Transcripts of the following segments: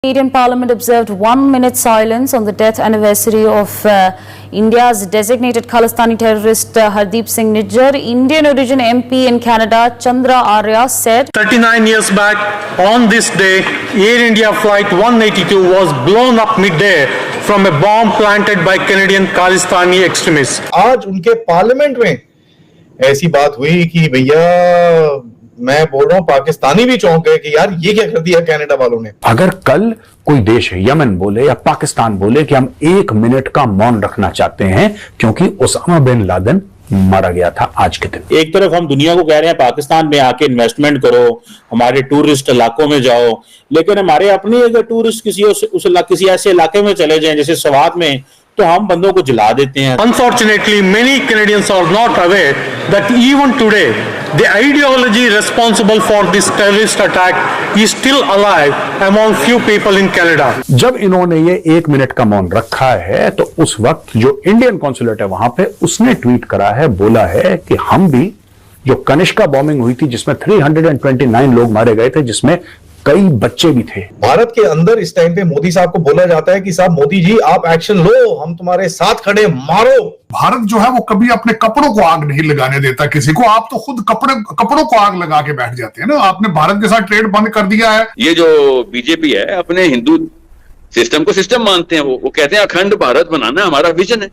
Indian Parliament observed 1 minute silence on the death anniversary of India's designated Khalistani terrorist Hardeep Singh Nijjar. Indian origin MP in Canada Chandra Arya said 39 years back on this day, Air India flight 182 was blown up mid-air from a bomb planted by Canadian Khalistani extremists. आज उनके parliament में ऐसी बात हुई कि भैया मैं बोल रहा हूं पाकिस्तानी भी चौंक गए कि यार ये क्या कर दिया कनाडा वालों ने। अगर कल कोई देश यमन बोले या पाकिस्तान बोले कि हम 1 मिनट का मौन रखना चाहते हैं क्योंकि उसामा बिन लादेन मारा गया था आज के दिन। एक तरफ हम दुनिया को कह रहे हैं पाकिस्तान में आके इन्वेस्टमेंट करो, हमारे टूरिस्ट इलाकों में जाओ, लेकिन हमारे अपने अगर टूरिस्ट किसी ऐसे इलाके में चले जाएं जैसे सवात में, तो हम बंदों को जला देते हैं। Unfortunately, many Canadians are not aware that even today, the ideology responsible for this terrorist attack is still alive among few people in Canada. जब इन्होंने ये 1 मिनट का मौन रखा है तो उस वक्त जो इंडियन कॉन्सुलेट है वहां पे उसने ट्वीट करा है, बोला है कि हम भी जो कनिष्का बॉम्बिंग हुई थी जिसमें 329 लोग मारे गए थे, जिसमें कई बच्चे भी थे। भारत के अंदर इस टाइम पे मोदी साहब को बोला जाता है कि साहब मोदी जी आप एक्शन लो, हम तुम्हारे साथ खड़े, मारो। भारत जो है वो कभी अपने कपड़ों को आग नहीं लगाने देता किसी को। आप तो खुद कपड़ों को आग लगा के बैठ जाते हैं ना। आपने भारत के साथ ट्रेड बंद कर दिया है। ये जो बीजेपी है अपने हिंदू सिस्टम को सिस्टम मानते हैं। वो कहते हैं अखंड भारत बनाना हमारा विजन है।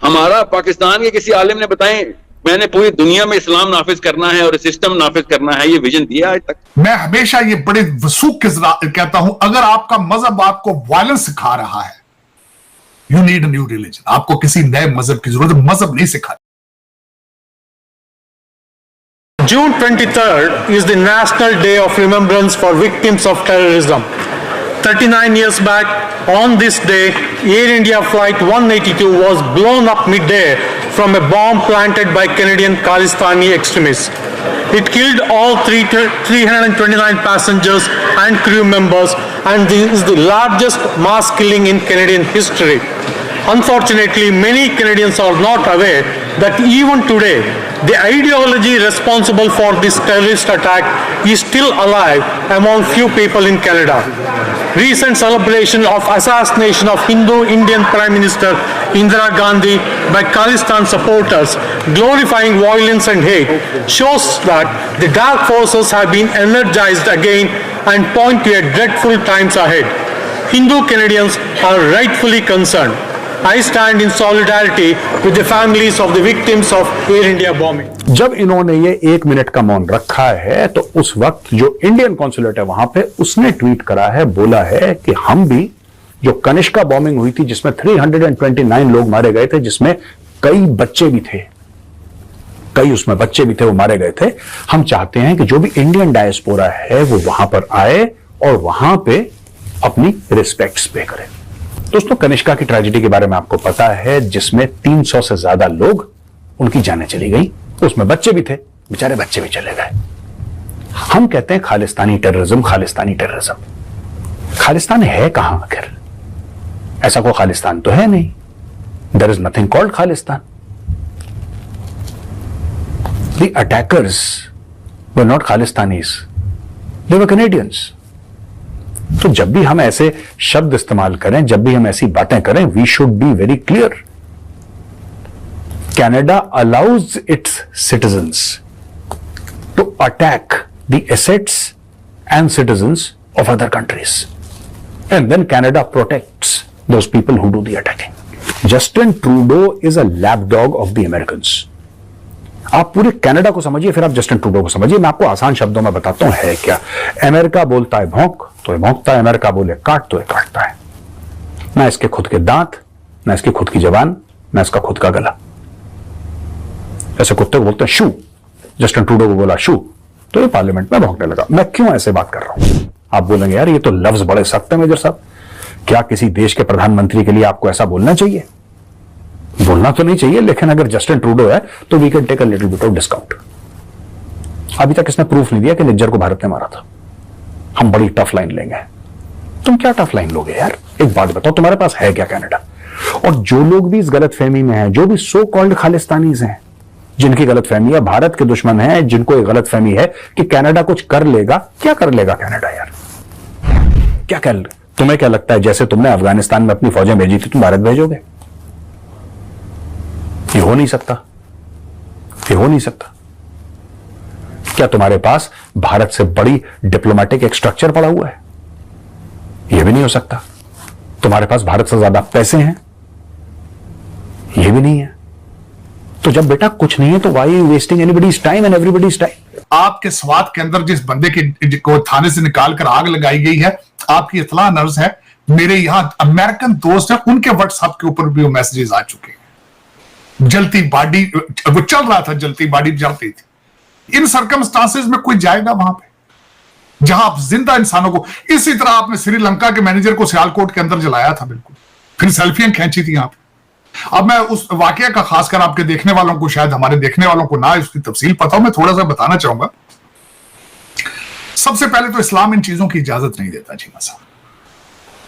हमारा पाकिस्तान के किसी आलिम ने बताएं मैंने पूरी दुनिया में इस्लाम नाफिज करना है और सिस्टम नाफिज करना है, ये विजन दिया आज तक। मैं हमेशा ये बड़े वसूख के साथ कहता हूं, अगर आपका मजहब आपको वायलेंस सिखा रहा है, you need a new religion. आपको किसी नए मजहब की जरूरत है, मजहब नहीं सिखा। June 23rd is the National Day of Remembrance for Victims of Terrorism. 39 years back on this day, Air India flight 182 was blown up mid-air from a bomb planted by Canadian Khalistani extremists. It killed all 329 passengers and crew members, and this is the largest mass killing in Canadian history. Unfortunately, many Canadians are not aware that even today, the ideology responsible for this terrorist attack is still alive among few people in Canada. Recent celebration of assassination of Hindu Indian Prime Minister Indira Gandhi by Khalistan supporters, glorifying violence and hate, shows that the dark forces have been energized again and point to a dreadful times ahead. Hindu Canadians are rightfully concerned. I stand in solidarity with the families of the victims of Air India bombing. जब इन्होंने ये 1 minute का मौन रखा है तो उस वक्त जो इंडियन कॉन्सुलेट है वहां पे उसने ट्वीट करा है, बोला है कि हम भी जो कनिष्का बॉम्बिंग हुई थी जिसमें 329 लोग मारे गए थे, जिसमें कई बच्चे भी थे, वो मारे गए थे। हम चाहते हैं कि जो भी इंडियन डायस्पोरा है वो वहां पर आए और वहां पे अपनी रिस्पेक्ट्स पे करे। दोस्तों, कनिष्का की ट्रेजेडी के बारे में आपको पता है, जिसमें 300 से ज्यादा लोग उनकी जानें चली गई, उसमें बच्चे भी थे, बेचारे बच्चे भी चले गए। हम कहते हैं खालिस्तानी टेररिज्म। खालिस्तान है कहां आखिर? ऐसा कोई खालिस्तान तो है नहीं। There is nothing called Khalistan. The attackers were not Khalistanis, they were Canadians. तो जब भी हम ऐसे शब्द इस्तेमाल करें, जब भी हम ऐसी बातें करें, we should be very clear. Canada allows its citizens to attack the assets and citizens of other countries, and then Canada protects those people who do the attacking. Justin Trudeau is a lapdog of the Americans. आप पूरे Canada को समझिए, फिर आप Justin Trudeau को समझिए। मैं आपको आसान शब्दों में बताता हूं है क्या। अमेरिका बोलता है भौंक तो ये भौंकता है, अमेरिका बोले काट तो ये काटता है। ना इसके खुद के दांत, ना इसकी खुद की जबान, ना इसका खुद का गला। ऐसे कुत्ते को बोलते हैं शू, जस्टिन ट्रूडो को बोला शू तो ये पार्लियामेंट में भौंकने लगा। मैं क्यों ऐसे बात कर रहा हूं? आप बोलेंगे यार ये तो लफ्ज बड़े सख्त है मेजर साहब, क्या किसी देश के प्रधानमंत्री के लिए आपको ऐसा बोलना चाहिए? बोलना तो नहीं चाहिए, लेकिन अगर जस्टिन ट्रूडो है तो we can take a little bit of discount. अभी तक इसने प्रूफ नहीं दिया कि निज्जर को भारत ने मारा था। हम बड़ी टफ लाइन लेंगे। तुम क्या टफ लाइन लोगे यार? एक बात बताओ, तुम्हारे पास है क्या कनाडा? और जो लोग भी इस गलतफहमी में हैं, जो भी सो कॉल्ड खालिस्तानीज हैं, जिनकी गलतफहमी है, भारत के दुश्मन हैं, जिनको एक गलतफहमी है कि कनाडा कुछ कर लेगा, क्या कर लेगा कनाडा यार? तुम्हें क्या लगता है जैसे तुमने अफगानिस्तान में अपनी फौजें भेजी थी तुम भारत भेजोगे? ये हो नहीं सकता, ये हो नहीं सकता। क्या तुम्हारे पास भारत से बड़ी डिप्लोमेटिक एक स्ट्रक्चर पड़ा हुआ है? यह भी नहीं हो सकता। तुम्हारे पास भारत से ज्यादा पैसे हैं? यह भी नहीं है। तो जब बेटा कुछ नहीं है तो why you wasting anybody's time and everybody's time? आपके स्वाद के अंदर जिस बंदे को थाने से निकालकर आग लगाई गई है, आपकी इतला नर्ज है, मेरे यहां अमेरिकन दोस्त हैं, उनके व्हाट्सएप के ऊपर भी वो मैसेजेस आ चुके हैं। जलती बॉडी, वो चल रहा था, जलती बॉडी जलती थी। इन सर्कमस्टांसेस में कोई जाएगा वहां पे जहां आप जिंदा इंसानों को, इसी तरह आपने श्रीलंका के मैनेजर को सियालकोट के अंदर जलाया था, बिल्कुल, फिर सेल्फियां खींची थी यहां पे। अब मैं उस वाकया का खासकर आपके देखने वालों को, शायद हमारे देखने वालों को ना उसकी तफसील पता हो, मैं थोड़ा सा बताना चाहूंगा। सबसे पहले तो इस्लाम इन चीजों की इजाजत नहीं देता जी मसा।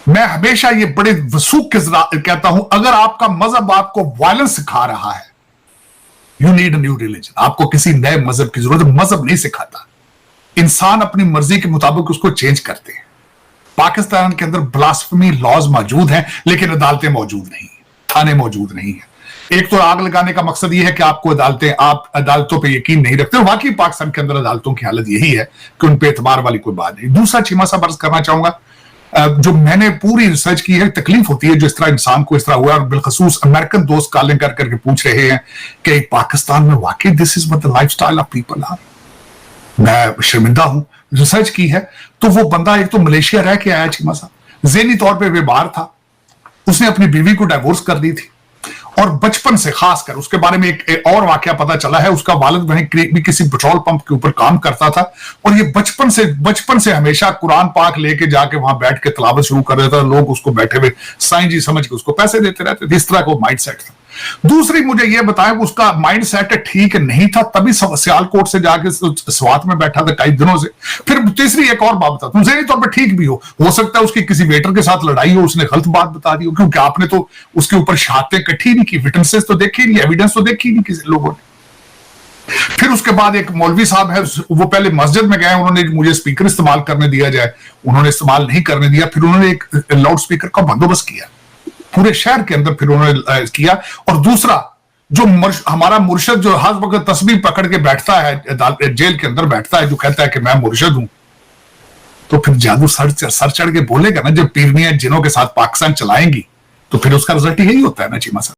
मैं हमेशा ये बड़े वसूख के साथ कहता हूं, अगर आपका मजहब आपको वायलेंस सिखा रहा है, you need a new religion. आपको किसी नए मजहब की जरूरत है। मजहब नहीं सिखाता, इंसान अपनी मर्जी के मुताबिक उसको चेंज करते हैं। पाकिस्तान के अंदर ब्लास्फेमी लॉज मौजूद हैं, लेकिन अदालतें मौजूद नहीं, थाने मौजूद नहीं है। एक तो आग लगाने का मकसद यह है कि आपको आप अदालतों पे यकीन नहीं रखते। वाकई पाकिस्तान के अंदर अदालतों की हालत यही है कि उन पे एतबार वाली कोई बात नहीं। दूसरा चीमा सा बर्ज करना चाहूंगा, जो मैंने पूरी रिसर्च की है, तकलीफ होती है जो इस तरह इंसान को इस तरह हुआ, और बिलखसूस अमेरिकन दोस्त कॉलिंग कर करके पूछ रहे हैं कि पाकिस्तान में वाकई this is what the lifestyle of people are. मैं शर्मिंदा हूं, रिसर्च की है। तो वो बंदा एक तो मलेशिया रह के आया चीमा साहब, ज़हनी तौर पे बीमार था, उसने अपनी बीवी को डाइवोर्स कर दी थी, और बचपन से खासकर उसके बारे में एक और वाकया पता चला है। उसका वालिद वहीं भी किसी पेट्रोल पंप के ऊपर काम करता था, और ये बचपन से हमेशा कुरान पाक लेके जाके वहां बैठ के तिलावत शुरू कर देता था। लोग उसको बैठे हुए साईं जी समझ के उसको पैसे देते रहते थे। इस तरह का माइंड सेट था। दूसरी मुझे यह बताएं, उसका माइंड सेट ठीक नहीं था, तभी सियालकोट से जाके स्वात में बैठा था कई दिनों से। फिर तीसरी एक और बात बता, तुम ज़हनी तौर पर ठीक भी हो सकता है उसकी किसी वेटर के साथ लड़ाई हो, उसने गलत बात बता दी हो, क्योंकि आपने तो उसके ऊपर शहादतें इकट्ठी नहीं की, विटनेसेस तो देखी नहीं, एविडेंस तो देखी नहीं किसी लोगों ने। फिर उसके बाद एक मौलवी साहब है, वो पहले मस्जिद में गए, उन्होंने मुझे स्पीकर इस्तेमाल करने दिया जाए, उन्होंने इस्तेमाल नहीं करने दिया। फिर उन्होंने एक लाउड स्पीकर का बंदोबस्त किया पूरे शहर के अंदर, फिर उन्होंने किया। और दूसरा, जो हमारा मुर्शद जो हर वक्त तस्बीह पकड़ के बैठता है, जेल के अंदर बैठता है, जो कहता है कि मैं मुर्शद हूं, तो फिर जादू सर चढ़ के बोलेगा ना, जब पीरनियां जिनों के साथ पाकिस्तान चलाएंगी, तो फिर उसका रिजल्ट यही होता है ना चीमा साहब।